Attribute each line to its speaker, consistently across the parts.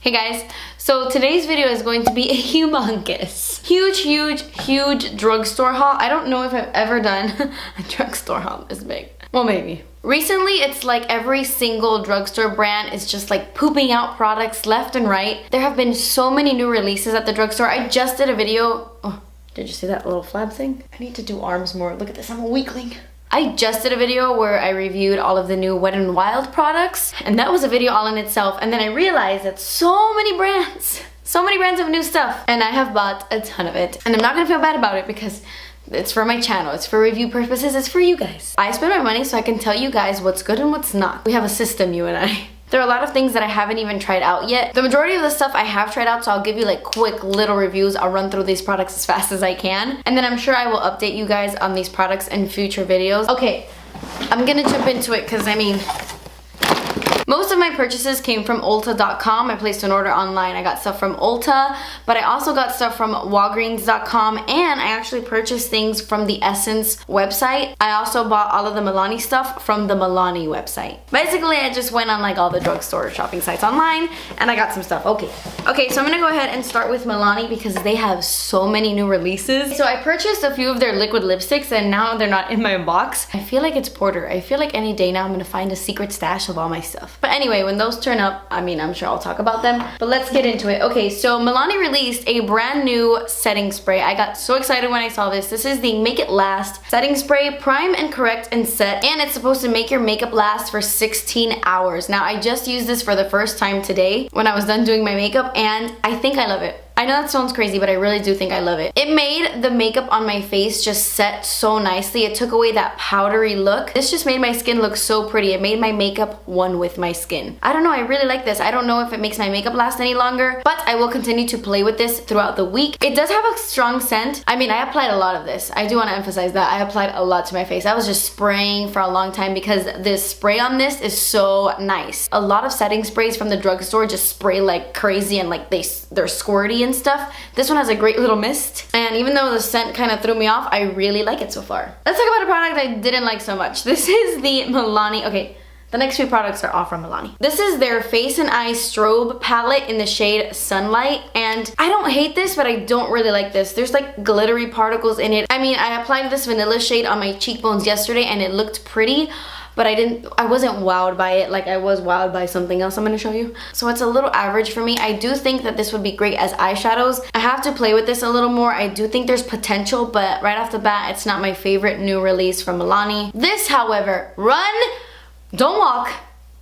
Speaker 1: Hey guys, so today's video is going to be a humongous, huge drugstore haul. I don't know if I've ever done a drugstore haul this big. Well, maybe. Recently, it's like every single drugstore brand is just like pooping out products left and right. There have been so many new releases at the drugstore. I just did a video. Oh, did you see that little flab thing? I need to do arms more. Look at this, I'm a weakling. I just did a video where I reviewed all of the new Wet n Wild products, and that was a video all in itself. And then I realized that so many brands of new stuff, and I have bought a ton of it. And I'm not gonna feel bad about it because it's for my channel, it's for review purposes, it's for you guys. I spend my money so I can tell you guys what's good and what's not. We have a system, you and I. There are a lot of things that I haven't even tried out yet. The majority of the stuff I have tried out, so I'll give you like quick little reviews. I'll run through these products as fast as I can. And then I'm sure I will update you guys on these products in future videos. Okay, I'm gonna jump into it because I mean, most of my purchases came from Ulta.com. I placed an order online. I got stuff from Ulta, but I also got stuff from Walgreens.com, and I actually purchased things from the Essence website. I also bought all of the Milani stuff from the Milani website. Basically, I just went on like all the drugstore shopping sites online, and I got some stuff. Okay, so I'm gonna go ahead and start with Milani because they have so many new releases. So I purchased a few of their liquid lipsticks, and now they're not in my box. I feel like it's Porter. I feel like any day now I'm gonna find a secret stash of all my stuff. But anyway, when those turn up, I mean, I'm sure I'll talk about them. But let's get into it. Okay, so Milani released a brand new setting spray. I got so excited when I saw this. This is the Make It Last setting spray. Prime and correct and set. And it's supposed to make your makeup last for 16 hours. Now, I just used this for the first time today when I was done doing my makeup, and I think I love it. I know that sounds crazy, but I really do think I love it. It made the makeup on my face just set so nicely. It took away that powdery look. This just made my skin look so pretty. It made my makeup one with my skin. I don't know, I really like this. I don't know if it makes my makeup last any longer, but I will continue to play with this throughout the week. It does have a strong scent. I mean, I applied a lot of this. I do want to emphasize that. I applied a lot to my face. I was just spraying for a long time because this spray on this is so nice. A lot of setting sprays from the drugstore just spray like crazy and like they're squirty and stuff. This one has a great little mist, and even though the scent kind of threw me off, I really like it so far. Let's talk about a product I didn't like so much. This is the Milani, okay, the next few products are all from Milani. This is their Face and Eye Strobe palette in the shade Sunlight, and I don't hate this, but I don't really like this. There's like glittery particles in it. I mean, I applied this vanilla shade on my cheekbones yesterday and it looked pretty, but I wasn't wowed by it like I was wowed by something else I'm gonna show you. So it's a little average for me. I do think that this would be great as eyeshadows. I have to play with this a little more. I do think there's potential, but right off the bat, it's not my favorite new release from Milani. This, however, run, don't walk,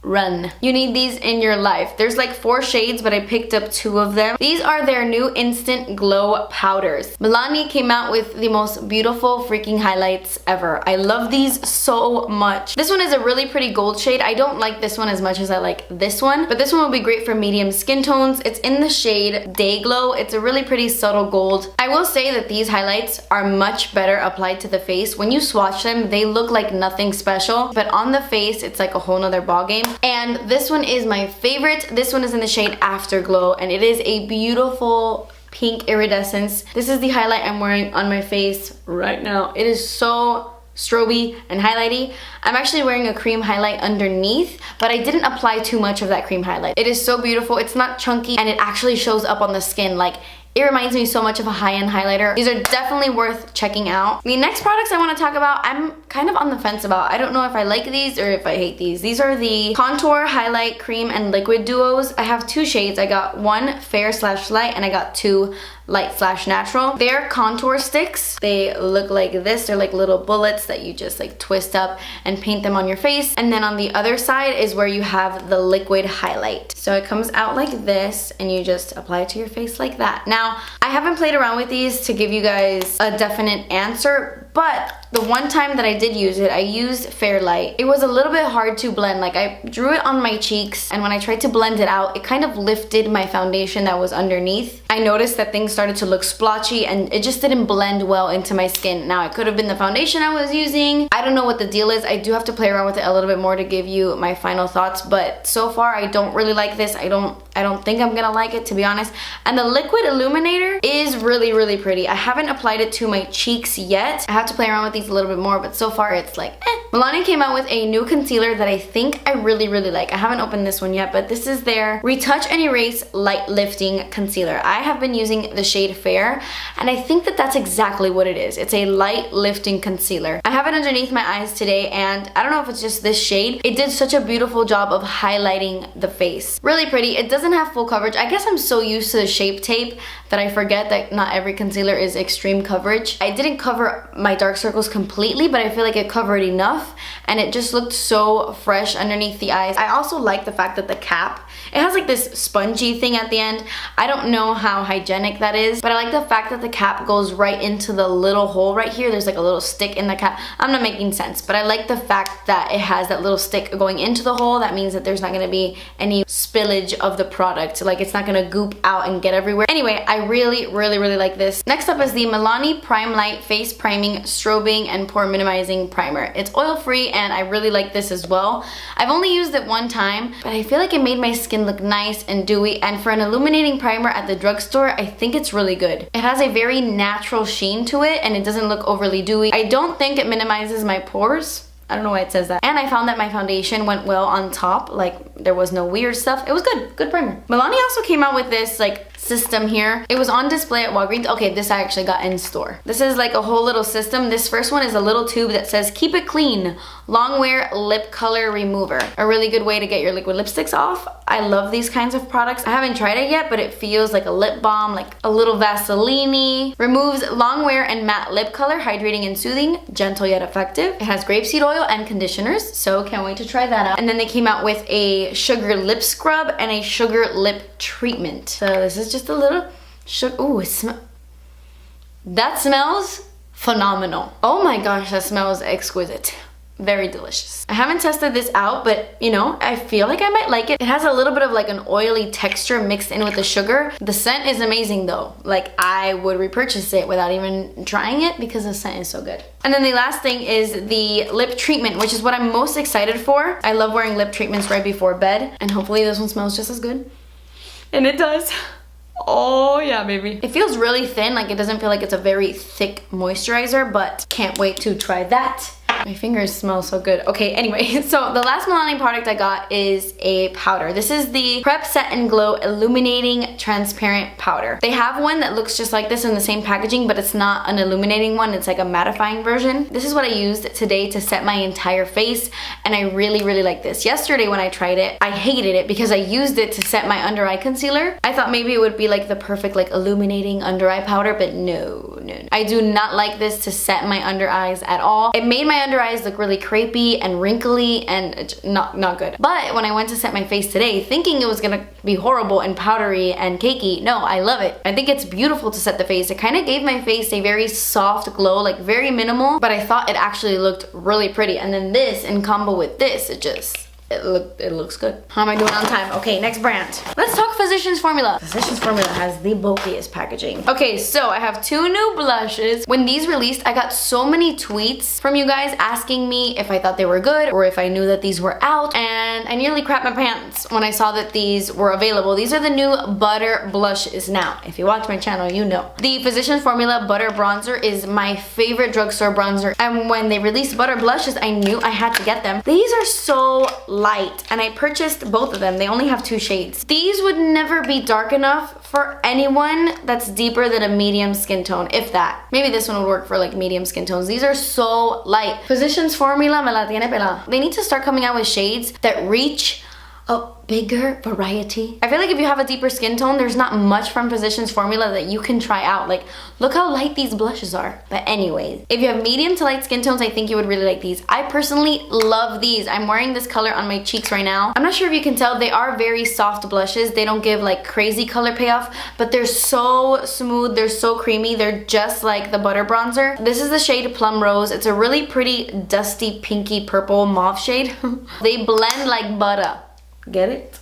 Speaker 1: run. You need these in your life. There's like 4 shades, but I picked up 2 of them. These are their new Instant Glow powders. Milani came out with the most beautiful freaking highlights ever. I love these so much. This one is a really pretty gold shade. I don't like this one as much as I like this one, but this one will be great for medium skin tones. It's in the shade Day Glow. It's a really pretty subtle gold. I will say that these highlights are much better applied to the face. When you swatch them, they look like nothing special, but on the face, it's like a whole nother ballgame. And this one is my favorite. This one is in the shade Afterglow, and it is a beautiful pink iridescence. This is the highlight I'm wearing on my face right now. It is so stroby and highlighty. I'm actually wearing a cream highlight underneath, but I didn't apply too much of that cream highlight. It is so beautiful. It's not chunky, and it actually shows up on the skin. Like, it reminds me so much of a high-end highlighter. These are definitely worth checking out. The next products I want to talk about, I'm kind of on the fence about. I don't know if I like these or if I hate these. These are the Contour Highlight Cream and Liquid Duos. I have 2 shades. I got 1 fair/light, and I got 2 light/natural. They're contour sticks. They look like this. They're like little bullets that you just like twist up and paint them on your face. And then on the other side is where you have the liquid highlight. So it comes out like this, and you just apply it to your face like that. Now, I haven't played around with these to give you guys a definite answer, but the one time that I did use it, I used Fairlight. It was a little bit hard to blend. Like, I drew it on my cheeks, and when I tried to blend it out, it kind of lifted my foundation that was underneath. I noticed that things started to look splotchy, and it just didn't blend well into my skin. Now, it could have been the foundation I was using. I don't know what the deal is. I do have to play around with it a little bit more to give you my final thoughts, but so far, I don't really like this. I don't think I'm gonna like it, to be honest. And the liquid illuminator is really, really pretty. I haven't applied it to my cheeks yet. I have to play around with these these a little bit more, but so far it's like, eh. Milani came out with a new concealer that I think I really, really like. I haven't opened this one yet, but this is their Retouch and Erase Light Lifting Concealer. I have been using the shade Fair, and I think that that's exactly what it is. It's a light lifting concealer. I have it underneath my eyes today, and I don't know if it's just this shade. It did such a beautiful job of highlighting the face. Really pretty. It doesn't have full coverage. I guess I'm so used to the Shape Tape that I forget that not every concealer is extreme coverage. I didn't cover my dark circles completely, but I feel like it covered enough, and it just looked so fresh underneath the eyes. I also like the fact that the cap, it has like this spongy thing at the end. I don't know how hygienic that is, but I like the fact that the cap goes right into the little hole right here. There's like a little stick in the cap. I'm not making sense, but I like the fact that it has that little stick going into the hole. That means that there's not gonna be any spillage of the product. Like it's not gonna goop out and get everywhere. Anyway, I really, really, really like this. Next up is the Milani Prime Light Face Priming, Strobing, and Pore Minimizing Primer. It's oil-free, and I really like this as well. I've only used it one time, but I feel like it made my skin look nice and dewy, and for an illuminating primer at the drugstore, I think it's really good. It has a very natural sheen to it, and it doesn't look overly dewy. I don't think it minimizes my pores. I don't know why it says that. And I found that my foundation went well on top. Like, there was no weird stuff. It was good. Good primer. Milani also came out with this, like, system here. It was on display at Walgreens. Okay, this I actually got in store. This is like a whole little system. This first one is a little tube that says, keep it clean, long wear lip color remover. A really good way to get your liquid lipsticks off. I love these kinds of products. I haven't tried it yet, but it feels like a lip balm, like a little Vaseline-y. Removes long wear and matte lip color, hydrating and soothing, gentle yet effective. It has grapeseed oil and conditioners, so can't wait to try that out. And then they came out with a sugar lip scrub and a sugar lip treatment. So this is just a little sugar. Ooh, that smells phenomenal. Oh my gosh, that smells exquisite. Very delicious. I haven't tested this out, but you know, I feel like I might like it. It has a little bit of like an oily texture mixed in with the sugar. The scent is amazing though. Like, I would repurchase it without even trying it because the scent is so good. And then the last thing is the lip treatment, which is what I'm most excited for. I love wearing lip treatments right before bed, and hopefully this one smells just as good. And it does. Oh yeah, baby. It feels really thin, like it doesn't feel like it's a very thick moisturizer, but can't wait to try that. My fingers smell so good. Okay, anyway, so the last Milani product I got is a powder. This is the Prep Set and Glow Illuminating Transparent Powder. They have one that looks just like this in the same packaging, but it's not an illuminating one. It's like a mattifying version. This is what I used today to set my entire face, and I really, really like this. Yesterday when I tried it, I hated it because I used it to set my under eye concealer. I thought maybe it would be like the perfect like illuminating under eye powder, but no. I do not like this to set my under eyes at all. It made my under eyes look really crepey and wrinkly and not good. But when I went to set my face today, thinking it was gonna be horrible and powdery and cakey, no, I love it. I think it's beautiful to set the face. It kind of gave my face a very soft glow, like very minimal, but I thought it actually looked really pretty. And then this in combo with this, it looks good. How am I doing on time? Okay, next brand. Let's talk Physicians Formula. Physicians Formula has the bulkiest packaging. Okay, so I have two new blushes. When these released, I got so many tweets from you guys asking me if I thought they were good or if I knew that these were out, and I nearly crapped my pants when I saw that these were available. These are the new Butter blushes. Now, if you watch my channel, you know. The Physicians Formula Butter Bronzer is my favorite drugstore bronzer, and when they released Butter blushes, I knew I had to get them. These are so light, and I purchased both of them. They only have 2 shades. These would never be dark enough for anyone that's deeper than a medium skin tone, if that. Maybe this one would work for like medium skin tones. These are so light. Physicians Formula me la tiene pelada. They need to start coming out with shades that reach a bigger variety. I feel like if you have a deeper skin tone, there's not much from Physicians Formula that you can try out. Like, look how light these blushes are. But anyways, if you have medium to light skin tones, I think you would really like these. I personally love these. I'm wearing this color on my cheeks right now. I'm not sure if you can tell, they are very soft blushes. They don't give like crazy color payoff, but they're so smooth, they're so creamy. They're just like the Butter bronzer. This is the shade Plum Rose. It's a really pretty dusty pinky purple mauve shade. They blend like butter. Get it?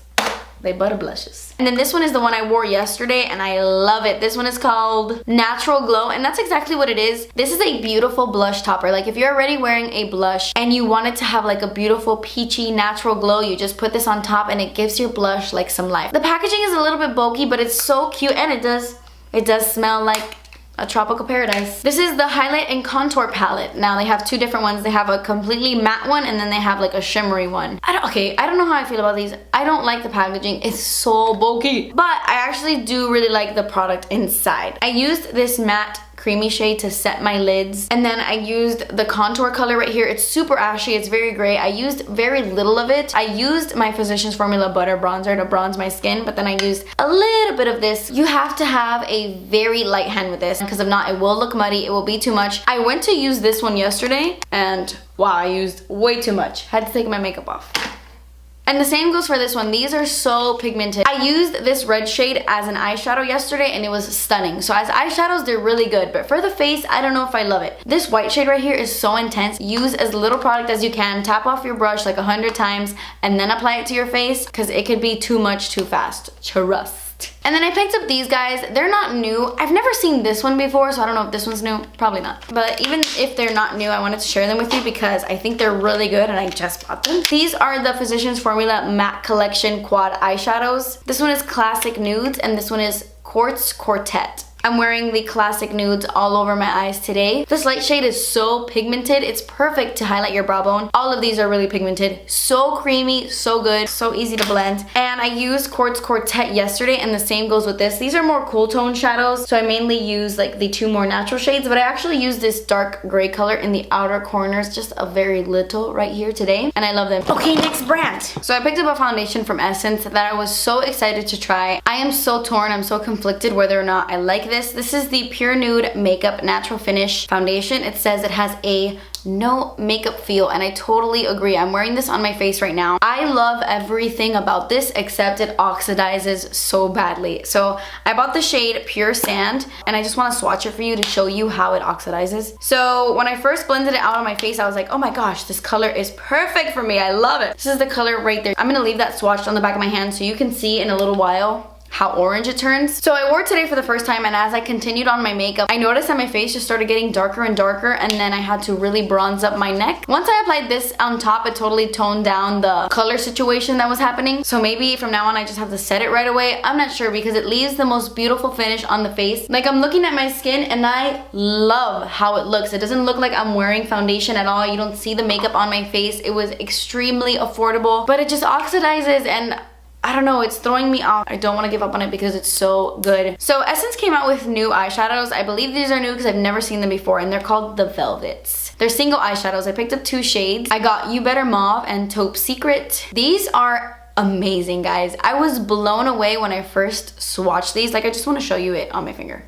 Speaker 1: They butter blushes. And then this one is the one I wore yesterday, and I love it. This one is called Natural Glow, and that's exactly what it is. This is a beautiful blush topper. Like, if you're already wearing a blush and you want it to have like a beautiful peachy natural glow, you just put this on top and it gives your blush like some life. The packaging is a little bit bulky, but it's so cute, and it does smell like a tropical paradise. This is the highlight and contour palette. Now they have two different ones. They have a completely matte one and then they have like a shimmery one. I don't know how I feel about these. I don't like the packaging. It's so bulky. But I actually do really like the product inside. I used this matte creamy shade to set my lids, and then I used the contour color right here. It's super ashy, it's very gray. I used very little of it. I used my Physicians Formula butter bronzer to bronze my skin, but then I used a little bit of this. You have to have a very light hand with this, because if not, it will look muddy, it will be too much. I went to use this one yesterday, and wow, I used way too much. Had to take my makeup off. And the same goes for this one. These are so pigmented. I used this red shade as an eyeshadow yesterday and it was stunning. So as eyeshadows, they're really good. But for the face, I don't know if I love it. This white shade right here is so intense. Use as little product as you can. Tap off your brush like 100 times and then apply it to your face because it could be too much too fast. Trust. And then I picked up these guys. They're not new. I've never seen this one before, so I don't know if this one's new. Probably not. But even if they're not new, I wanted to share them with you because I think they're really good and I just bought them. These are the Physicians Formula Matte Collection Quad Eyeshadows. This one is Classic Nudes and this one is Quartz Quartet. I'm wearing the Classic Nudes all over my eyes today. This light shade is so pigmented. It's perfect to highlight your brow bone. All of these are really pigmented. So creamy, so good, so easy to blend. And I used Quartz Quartet yesterday and the same goes with this. These are more cool tone shadows. So I mainly use like the two more natural shades, but I actually use this dark gray color in the outer corners, just a very little right here today. And I love them. Okay, next brand. So I picked up a foundation from Essence that I was so excited to try. I am so torn, I'm so conflicted whether or not I like this. This is the Pure Nude Makeup Natural Finish Foundation. It says it has a no makeup feel and I totally agree. I'm wearing this on my face right now. I love everything about this except it oxidizes so badly. So I bought the shade Pure Sand and I just want to swatch it for you to show you how it oxidizes. So when I first blended it out on my face, I was like, oh my gosh, this color is perfect for me. I love it. This is the color right there. I'm gonna leave that swatched on the back of my hand so you can see in a little while how orange it turns. So I wore it today for the first time and as I continued on my makeup, I noticed that my face just started getting darker and darker and then I had to really bronze up my neck. Once I applied this on top, it totally toned down the color situation that was happening. So maybe from now on I just have to set it right away. I'm not sure because it leaves the most beautiful finish on the face. Like I'm looking at my skin and I love how it looks. It doesn't look like I'm wearing foundation at all. You don't see the makeup on my face. It was extremely affordable, but it just oxidizes and I don't know, it's throwing me off. I don't want to give up on it because it's so good. So Essence came out with new eyeshadows. I believe these are new because I've never seen them before and they're called the Velvets. They're single eyeshadows. I picked up two shades. I got You Better Mauve and Taupe Secret. These are amazing, guys. I was blown away when I first swatched these. Like I just want to show you it on my finger.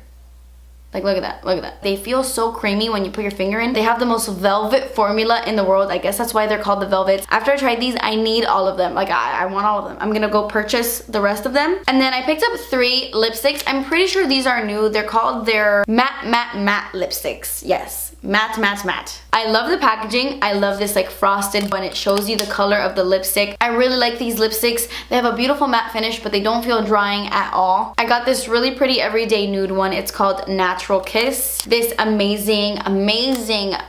Speaker 1: Like look at that, look at that. They feel so creamy when you put your finger in. They have the most velvet formula in the world. I guess that's why they're called the Velvets. After I tried these, I need all of them. Like I want all of them. I'm gonna go purchase the rest of them. And then I picked up 3 lipsticks. I'm pretty sure these are new. They're called their matte lipsticks. Yes, matte. I love the packaging. I love this like frosted when it shows you the color of the lipstick. I really like these lipsticks. They have a beautiful matte finish, but they don't feel drying at all. I got this really pretty everyday nude one. It's called Natural Kiss. This amazing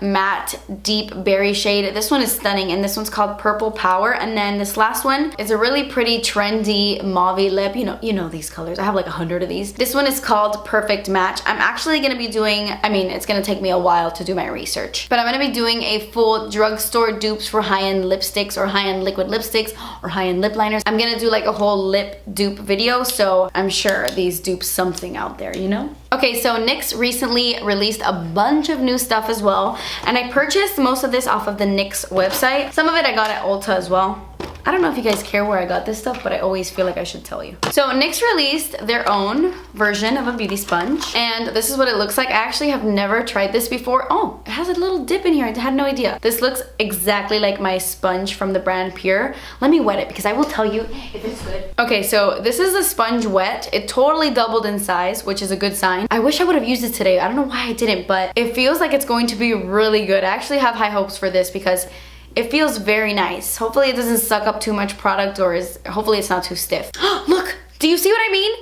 Speaker 1: matte deep berry shade. This one is stunning and this one's called Purple Power. And then this last one is a really pretty trendy mauve lip. You know these colors. I have like 100 of these. This one is called Perfect Match. I'm actually gonna be doing, it's gonna take me a while to do my research, but I'm gonna be doing a full drugstore dupes for high-end lipsticks or high-end liquid lipsticks or high-end lip liners. I'm gonna do like a whole lip dupe video, so I'm sure these dupe something out there, you know? Okay, so NYX recently released a bunch of new stuff as well, and I purchased most of this off of the NYX website. Some of it I got at Ulta as well. I don't know if you guys care where I got this stuff, but I always feel like I should tell you. So NYX released their own version of a beauty sponge, and this is what it looks like. I actually have never tried this before. Oh, it has a little dip in here. I had no idea. This looks exactly like my sponge from the brand Pure. Let me wet it because I will tell you if it's good. Okay, so this is the sponge wet. It totally doubled in size, which is a good sign. I wish I would have used it today. I don't know why I didn't, but it feels like it's going to be really good. I actually have high hopes for this because it feels very nice. Hopefully it doesn't suck up too much product or hopefully it's not too stiff. Look, do you see what I mean?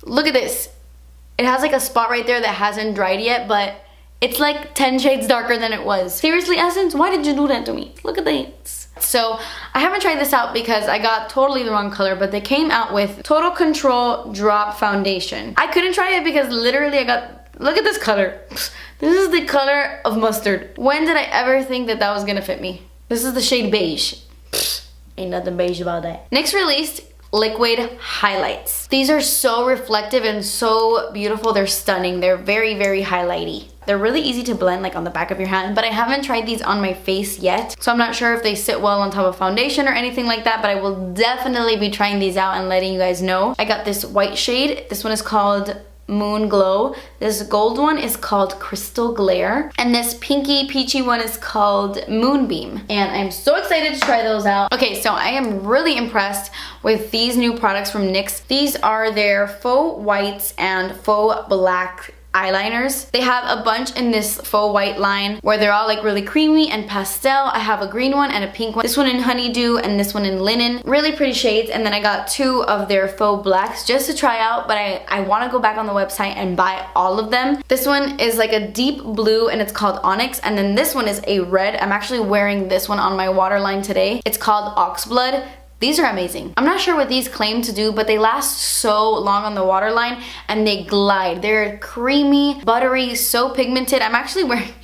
Speaker 1: Look at this. It has like a spot right there that hasn't dried yet, but it's like 10 shades darker than it was. Seriously, Essence, why did you do that to me? Look at this. So I haven't tried this out because I got totally the wrong color, but they came out with Total Control Drop Foundation. I couldn't try it because literally I got Look at this color. This is the color of mustard. When did I ever think that that was gonna fit me? This is the shade beige. Ain't nothing beige about that. NYX released liquid highlights. These are so reflective and so beautiful. They're stunning. They're very, very highlighty. They're really easy to blend like on the back of your hand, but I haven't tried these on my face yet. So I'm not sure if they sit well on top of foundation or anything like that, but I will definitely be trying these out and letting you guys know. I got this white shade. This one is called Moon Glow. This gold one is called Crystal Glare, and this pinky peachy one is called Moonbeam, and I'm so excited to try those out. Okay, so I am really impressed with these new products from NYX. These are their faux whites and faux black eyeliners. They have a bunch in this faux white line where they're all like really creamy and pastel. I have a green one and a pink one. This one in honeydew and this one in linen. Really pretty shades. And then I got 2 of their faux blacks just to try out, but I want to go back on the website and buy all of them. This one is like a deep blue and it's called Onyx, and then this one is a red. I'm actually wearing this one on my waterline today. It's called Oxblood. These are amazing. I'm not sure what these claim to do, but they last so long on the waterline and they glide. They're creamy, buttery, so pigmented. I'm actually wearing,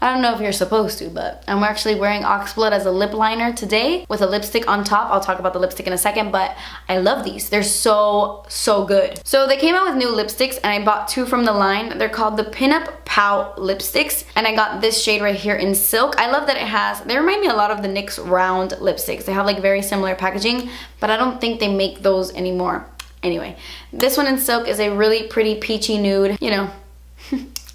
Speaker 1: I don't know if you're supposed to, but I'm actually wearing Oxblood as a lip liner today with a lipstick on top. I'll talk about the lipstick in a second, but I love these. They're so, so good. So they came out with new lipsticks and I bought 2 from the line. They're called the Pinup Pow lipsticks, and I got this shade right here in Silk. I love that it has, they remind me a lot of the NYX round lipsticks. They have like very similar packaging, but I don't think they make those anymore. Anyway, this one in Silk is a really pretty peachy nude, you know.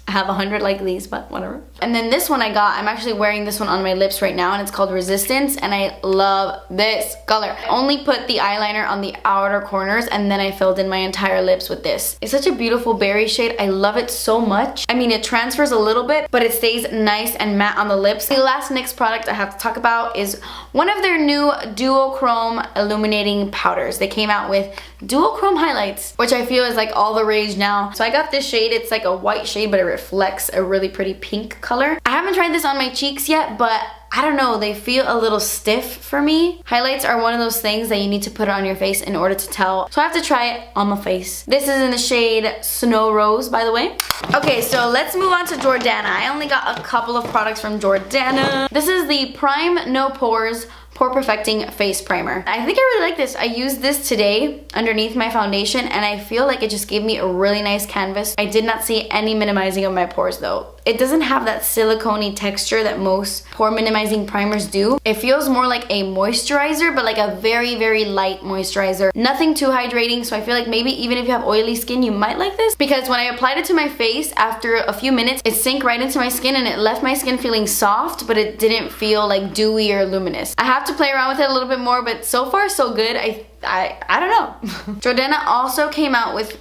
Speaker 1: I have 100 like these, but whatever. And then this one I got, I'm actually wearing this one on my lips right now, and it's called Resistance, and I love this color. I only put the eyeliner on the outer corners, and then I filled in my entire lips with this. It's such a beautiful berry shade. I love it so much. I mean, it transfers a little bit, but it stays nice and matte on the lips. The last NYX product I have to talk about is one of their new duochrome illuminating powders. They came out with duochrome highlights, which I feel is like all the rage now. So I got this shade. It's like a white shade, but it reflects a really pretty pink color. I haven't tried this on my cheeks yet, but I don't know, they feel a little stiff for me. Highlights are one of those things that you need to put on your face in order to tell. So I have to try it on my face. This is in the shade Snow Rose, by the way. Okay, so let's move on to Jordana. I only got a couple of products from Jordana. This is the Prime No Pores Pore Perfecting Face Primer. I think I really like this. I used this today underneath my foundation and I feel like it just gave me a really nice canvas. I did not see any minimizing of my pores though. It doesn't have that silicone-y texture that most pore minimizing primers do. It feels more like a moisturizer, but like a very, very light moisturizer. Nothing too hydrating, so I feel like maybe even if you have oily skin, you might like this. Because when I applied it to my face, after a few minutes, it sank right into my skin and it left my skin feeling soft, but it didn't feel like dewy or luminous. I have to play around with it a little bit more, but so far so good. I don't know. Jordana also came out with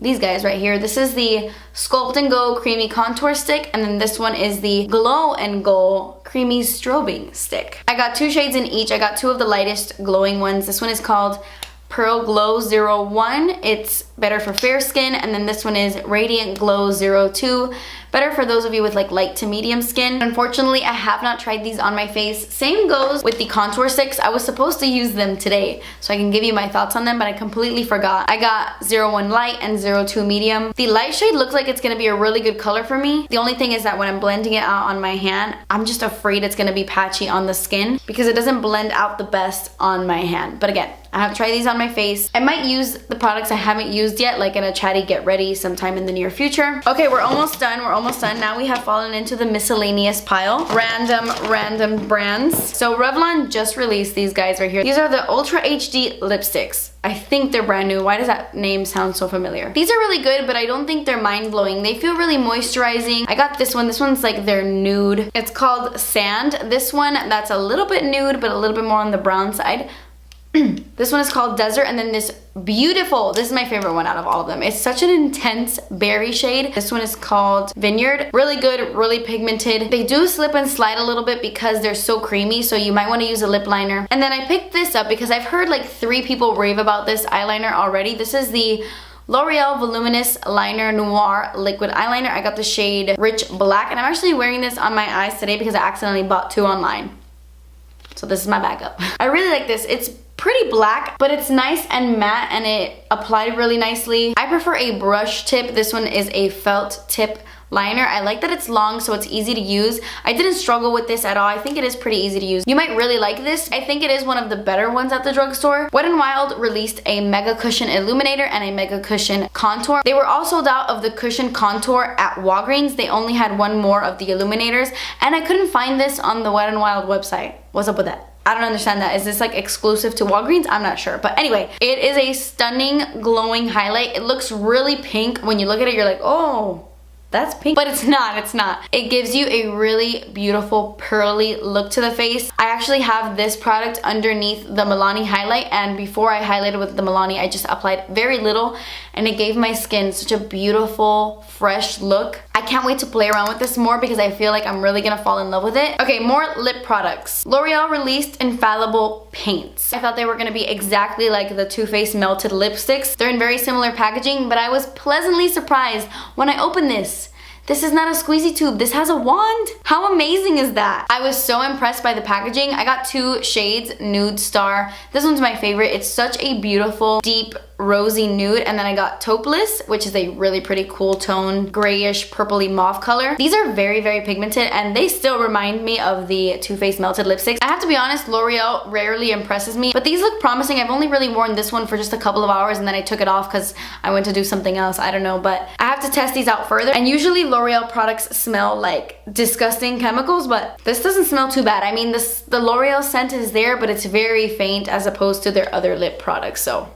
Speaker 1: these guys right here. This is the Sculpt and Go Creamy Contour Stick, and then this one is the Glow and Go Creamy Strobing Stick. I got 2 shades in each. I got 2 of the lightest glowing ones. This one is called Pearl Glow 01. It's better for fair skin, and then this one is Radiant Glow 02. Better for those of you with like light to medium skin. Unfortunately, I have not tried these on my face. Same goes with the contour sticks. I was supposed to use them today so I can give you my thoughts on them, but I completely forgot. I got 01 light and 02 medium. The light shade looks like it's gonna be a really good color for me. The only thing is that when I'm blending it out on my hand, I'm just afraid it's gonna be patchy on the skin because it doesn't blend out the best on my hand. But again, I have to try these on my face. I might use the products I haven't used yet, like in a chatty get ready sometime in the near future. Okay, we're almost done. We're almost done. Now we have fallen into the miscellaneous pile. Random brands. So Revlon just released these guys right here. These are the Ultra HD lipsticks. I think they're brand new. Why does that name sound so familiar? These are really good, but I don't think they're mind-blowing. They feel really moisturizing. I got this one. This one's like their nude. It's called Sand. This one, that's a little bit nude, but a little bit more on the brown side. This one is called Desert, and then this beautiful, this is my favorite one out of all of them. It's such an intense berry shade. This one is called Vineyard. Really good, really pigmented. They do slip and slide a little bit because they're so creamy, so you might want to use a lip liner. And then I picked this up because I've heard like 3 people rave about this eyeliner already. This is the L'Oreal Voluminous Liner Noir Liquid Eyeliner. I got the shade Rich Black, and I'm actually wearing this on my eyes today because I accidentally bought 2 online. So this is my backup. I really like this. It's pretty black, but it's nice and matte and it applied really nicely. I prefer a brush tip. This one is a felt tip liner. I like that it's long so it's easy to use. I didn't struggle with this at all. I think it is pretty easy to use. You might really like this. I think it is one of the better ones at the drugstore. Wet n Wild released a Mega Cushion Illuminator and a Mega Cushion Contour. They were all sold out of the Cushion Contour at Walgreens. They only had one more of the Illuminators, and I couldn't find this on the Wet n Wild website. What's up with that? I don't understand that. Is this like exclusive to Walgreens? I'm not sure. But anyway, it is a stunning glowing highlight. It looks really pink. When you look at it, you're like, oh, that's pink, but it's not. It gives you a really beautiful pearly look to the face. I actually have this product underneath the Milani highlight, and before I highlighted with the Milani, I just applied very little, and it gave my skin such a beautiful, fresh look. I can't wait to play around with this more because I feel like I'm really gonna fall in love with it. Okay, more lip products. L'Oreal released Infallible Paints. I thought they were gonna be exactly like the Too Faced Melted Lipsticks. They're in very similar packaging, but I was pleasantly surprised when I opened this. This is not a squeezy tube. This has a wand. How amazing is that? I was so impressed by the packaging. I got 2 shades, Nude Star. This one's my favorite. It's such a beautiful, deep, rosy nude, and then I got Taupless, which is a really pretty cool tone, grayish, purpley mauve color. These are very, very pigmented, and they still remind me of the Too Faced Melted Lipsticks. I have to be honest, L'Oreal rarely impresses me, but these look promising. I've only really worn this one for just a couple of hours, and then I took it off because I went to do something else. I don't know, but I have to test these out further. And usually L'Oreal products smell like disgusting chemicals, but this doesn't smell too bad. I mean, the L'Oreal scent is there, but it's very faint as opposed to their other lip products, so.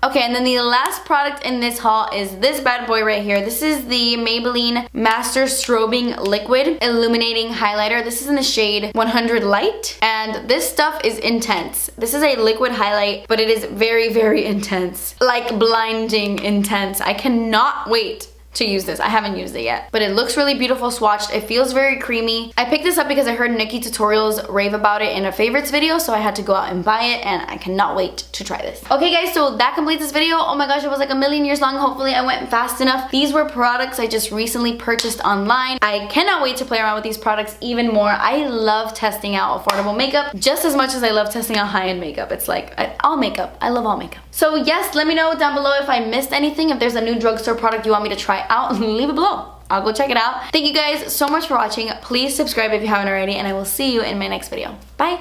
Speaker 1: Okay, and then the last product in this haul is this bad boy right here. This is the Maybelline Master Strobing Liquid Illuminating Highlighter. This is in the shade 100 Light, and this stuff is intense. This is a liquid highlight, but it is very, very intense. Like blinding intense. I cannot wait to use this. I haven't used it yet, but it looks really beautiful swatched. It feels very creamy. I picked this up because I heard Nikki Tutorials rave about it in a favorites video, so I had to go out and buy it, and I cannot wait to try this. Okay guys, so that completes this video. Oh my gosh, it was like a million years long. Hopefully I went fast enough. These were products I just recently purchased online. I cannot wait to play around with these products even more. I love testing out affordable makeup just as much as I love testing out high-end makeup. It's like all makeup. I love all makeup. So yes, let me know down below if I missed anything. If there's a new drugstore product you want me to try out, leave it below. I'll go check it out. Thank you guys so much for watching. Please subscribe if you haven't already, and I will see you in my next video. Bye.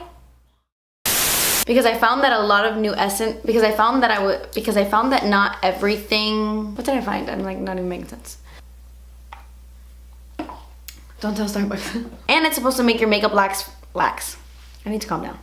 Speaker 1: Because I found that a lot of new essence, because I found that not everything, what did I find? I'm like not even making sense. Don't tell Starbucks. And it's supposed to make your makeup lax. I need to calm down.